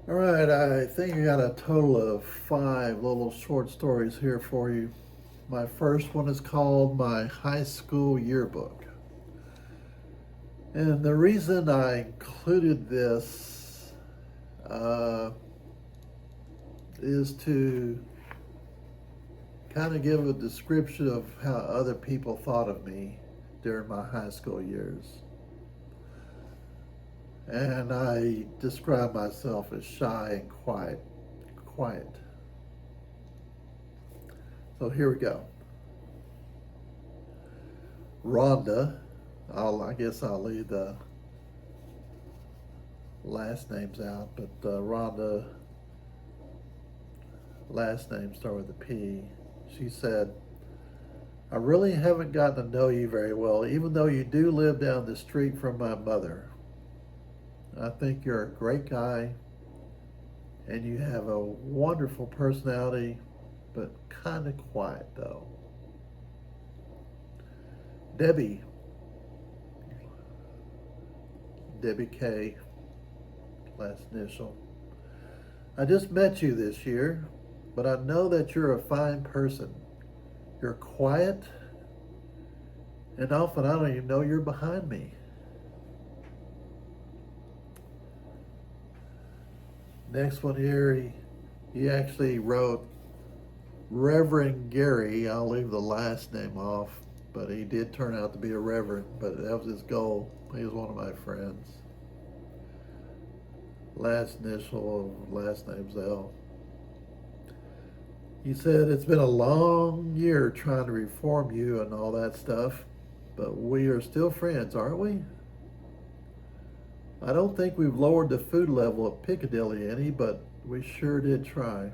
All right, I think I got a total of 5 little short stories here for you. My first one is called My High School Yearbook. And the reason I included this uh, is to kind of give a description of how other people thought of me during my high school years. And I describe myself as shy and quiet. So here we go. Rhonda, I guess I'll leave the last names out, but Rhonda, last name start with a P. She said, I really haven't gotten to know you very well, even though you do live down the street from my mother. I think you're a great guy and you have a wonderful personality, but kind of quiet though. Debbie, Debbie K, last initial. I just met you this year, but I know that you're a fine person. You're quiet, and often I don't even know you're behind me. Next one here, he actually wrote Reverend Gary. I'll leave the last name off, but he did turn out to be a reverend, but that was his goal. He was one of my friends. Last initial of last name's L. He said, it's been a long year trying to reform you and all that stuff, but we are still friends, aren't we? I don't think we've lowered the food level at Piccadilly any, but we sure did try.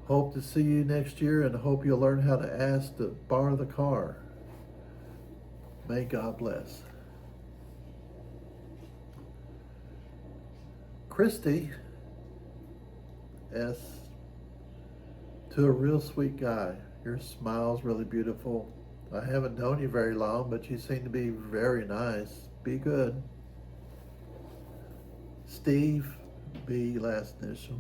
Hope to see you next year and hope you'll learn how to ask to borrow the car. May God bless. Christy S. To a real sweet guy. Your smile's really beautiful. I haven't known you very long, but you seem to be very nice. Be good. Steve B, last initial.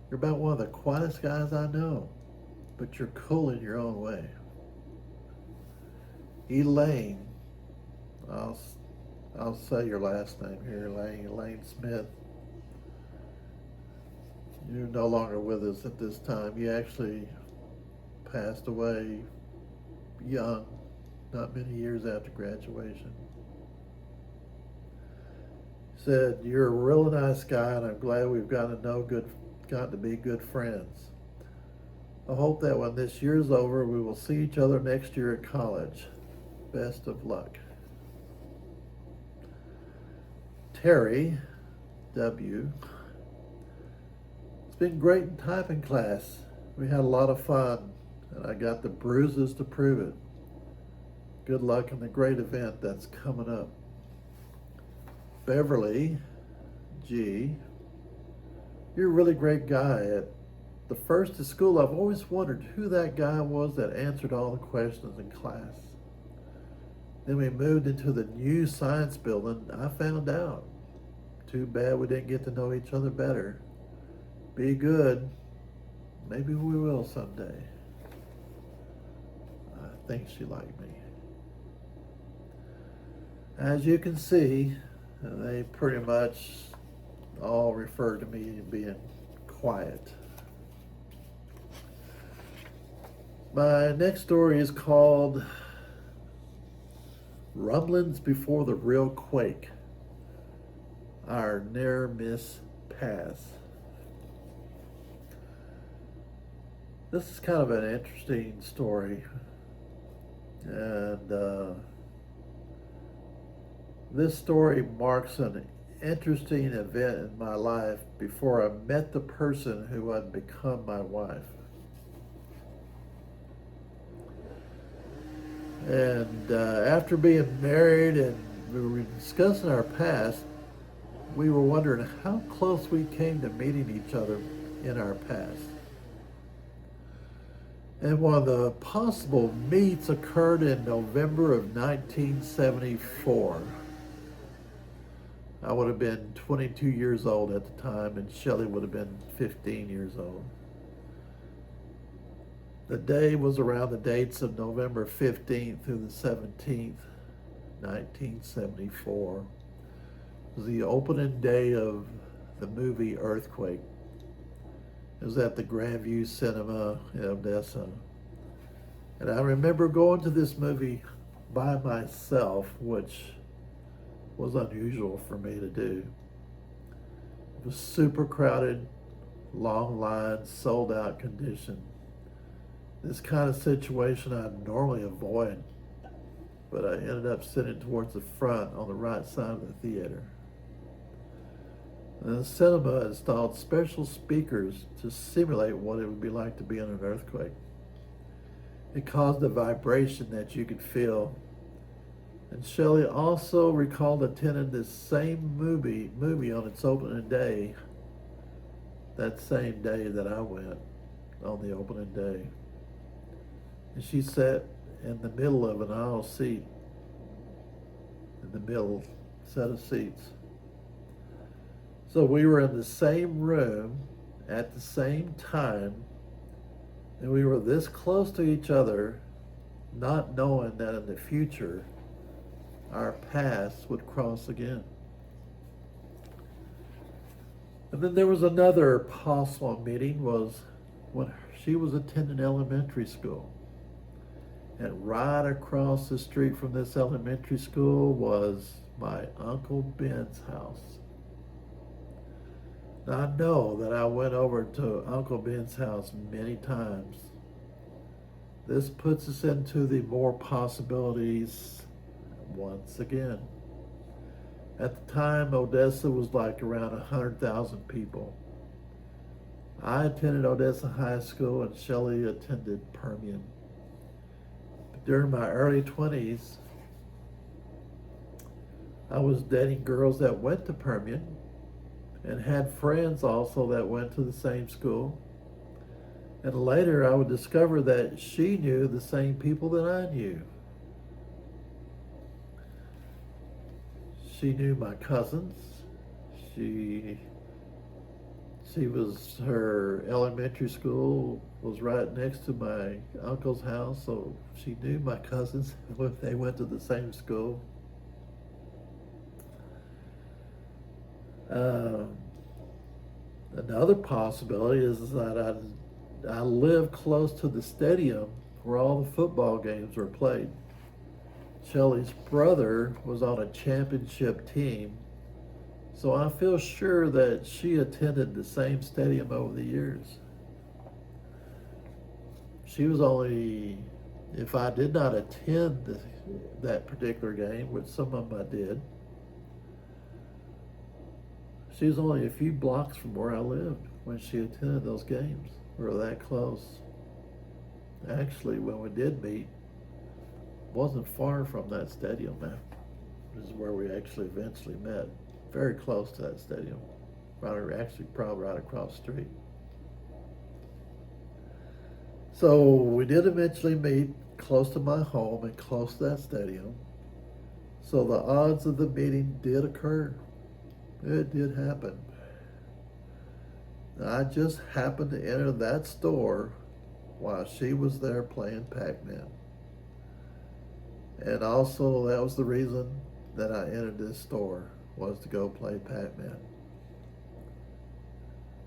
You're about one of the quietest guys I know, but you're cool in your own way. Elaine, I'll say your last name here, Elaine Smith. You're no longer with us at this time. You actually passed away young, not many years after graduation. Said, you're a really nice guy and I'm glad we've gotten to be good friends. I hope that when this year's over, we will see each other next year at college. Best of luck. Terry W. It's been great in typing class. We had a lot of fun and I got the bruises to prove it. Good luck in the great event that's coming up. Beverly G. You're a really great guy. At the first of school, I've always wondered who that guy was that answered all the questions in class. Then we moved into the new science building. I found out. Too bad we didn't get to know each other better. Be good. Maybe we will someday. I think she liked me. As you can see, they pretty much all refer to me as being quiet. My next story is called Rumblings Before the Real Quake. Our near miss pass. This is kind of an interesting story. And this story marks an interesting event in my life before I met the person who would become my wife. And after being married and we were discussing our past, we were wondering how close we came to meeting each other in our past. And one of the possible meets occurred in November of 1974. I would have been 22 years old at the time, and Shelley would have been 15 years old. The day was around the dates of November 15th through the 17th, 1974. It was the opening day of the movie Earthquake. It was at the Grandview Cinema in Odessa. And I remember going to this movie by myself, which was unusual for me to do. It was super crowded, long lines, sold out condition. This kind of situation I normally avoid, but I ended up sitting towards the front on the right side of the theater. And the cinema installed special speakers to simulate what it would be like to be in an earthquake. It caused a vibration that you could feel. And Shelley also recalled attending this same movie on its opening day, that same day that I went on the opening day. And she sat in the middle of an aisle seat, in the middle set of seats. So we were in the same room at the same time, and we were this close to each other, not knowing that in the future our paths would cross again. And then there was another possible meeting, was when she was attending elementary school. And right across the street from this elementary school was my Uncle Ben's house. Now, I know that I went over to Uncle Ben's house many times. This puts us into the more possibilities once again. At the time, Odessa was like around 100,000 people. I attended Odessa High School and Shelley attended Permian. But during my early 20s, I was dating girls that went to Permian and had friends also that went to the same school. And later I would discover that she knew the same people that I knew. She knew my cousins. Her elementary school was right next to my uncle's house, so she knew my cousins if they went to the same school. Another possibility is that I live close to the stadium where all the football games were played. Shelley's brother was on a championship team, so I feel sure that she attended the same stadium over the years. She was only, if I did not attend that particular game, which some of them I did, she was only a few blocks from where I lived when she attended those games. We were that close. Actually, when we did meet, wasn't far from that stadium now. This is where we actually eventually met. Very close to that stadium. Actually, probably right across the street. So we did eventually meet close to my home and close to that stadium. So the odds of the meeting did occur. It did happen. I just happened to enter that store while she was there playing Pac-Man. And also that was the reason that I entered this store, was to go play Pac-Man.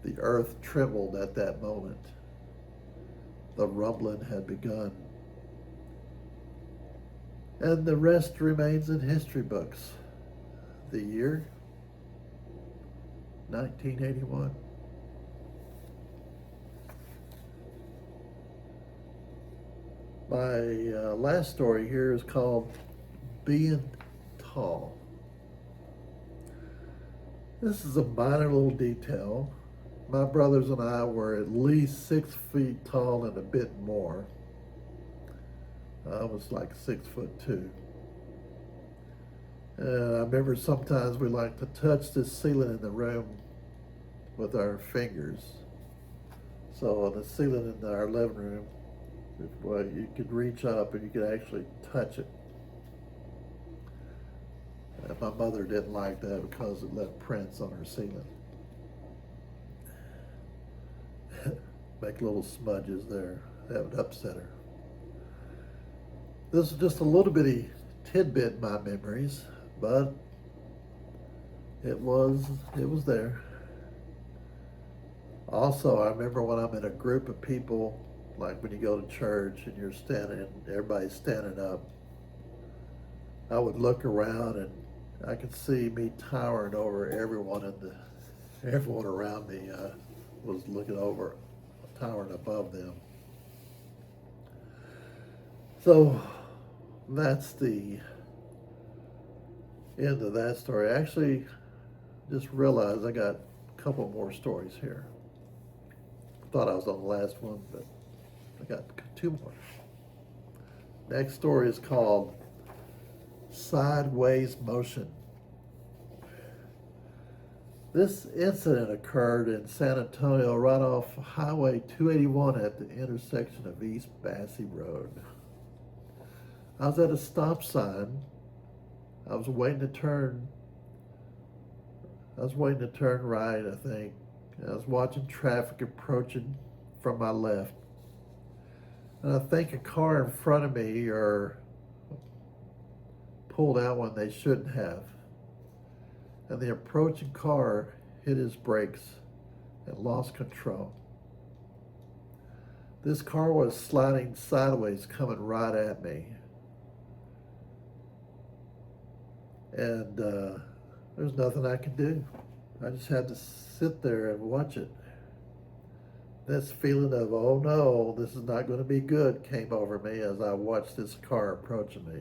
The earth trembled at that moment. The rumbling had begun. And the rest remains in history books. The year, 1981. My last story here is called Being Tall. This is a minor little detail. My brothers and I were at least 6 feet tall and a bit more. I was like 6'2". I remember sometimes we like to touch the ceiling in the room with our fingers. So on the ceiling in our living room, you could reach up and you could actually touch it. And my mother didn't like that because it left prints on her ceiling. Make little smudges there. That would upset her. This is just a little bitty tidbit in my memories, but it was there. Also, I remember when I'm in a group of people, like when you go to church and you're standing, everybody's standing up, I would look around and I could see me towering over everyone everyone around me was looking over, towering above them. So that's the end of that story. I actually just realized I got a couple more stories here. Thought I was on the last one, but I got two more. Next story is called Sideways Motion. This incident occurred in San Antonio right off Highway 281 at the intersection of East Bassey Road. I was at a stop sign. I was waiting to turn right, I think. I was watching traffic approaching from my left. And I think a car in front of me pulled out when they shouldn't have. And the approaching car hit his brakes and lost control. This car was sliding sideways, coming right at me. And there's nothing I could do. I just had to sit there and watch it. This feeling of, oh no, this is not going to be good, came over me as I watched this car approaching me.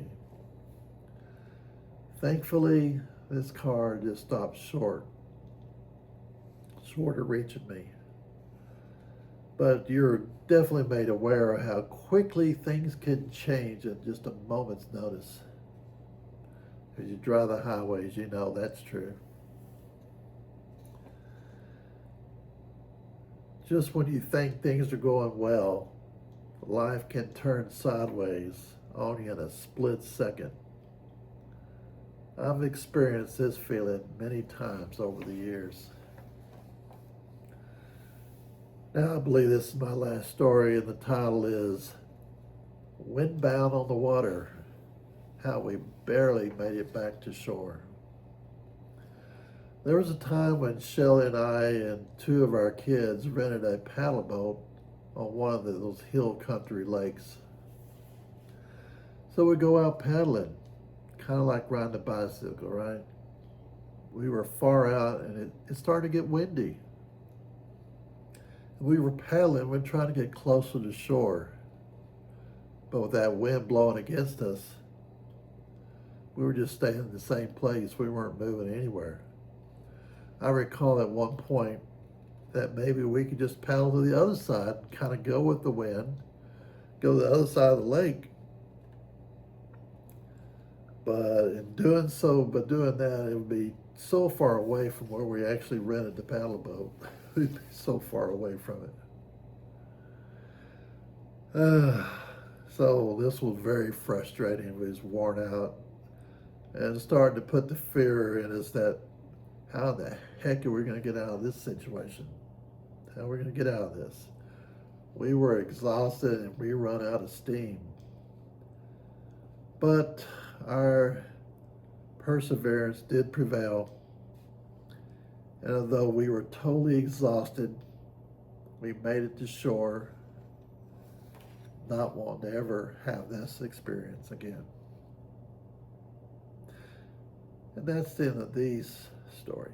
Thankfully, this car just stopped short of reaching me. But you're definitely made aware of how quickly things can change at just a moment's notice. As you drive the highways, you know that's true. Just when you think things are going well, life can turn sideways on you in a split second. I've experienced this feeling many times over the years. Now I believe this is my last story, and the title is Windbound on the Water, How We Barely Made It Back to Shore. There was a time when Shelley and I and two of our kids rented a paddleboat on one of those hill country lakes. So we go out paddling, kind of like riding a bicycle, right? We were far out and it started to get windy. We were paddling, we were trying to get closer to shore. But with that wind blowing against us, we were just staying in the same place. We weren't moving anywhere. I recall at one point that maybe we could just paddle to the other side, kind of go with the wind, go to the other side of the lake. But in doing that, it would be so far away from where we actually rented the paddleboat. We'd be so far away from it. So this was very frustrating. We was worn out and starting to put the fear in us that how the heck are we going to get out of this situation? How are we going to get out of this? We were exhausted and we run out of steam. But our perseverance did prevail. And although we were totally exhausted, we made it to shore, not wanting to ever have this experience again. And that's the end of these stories.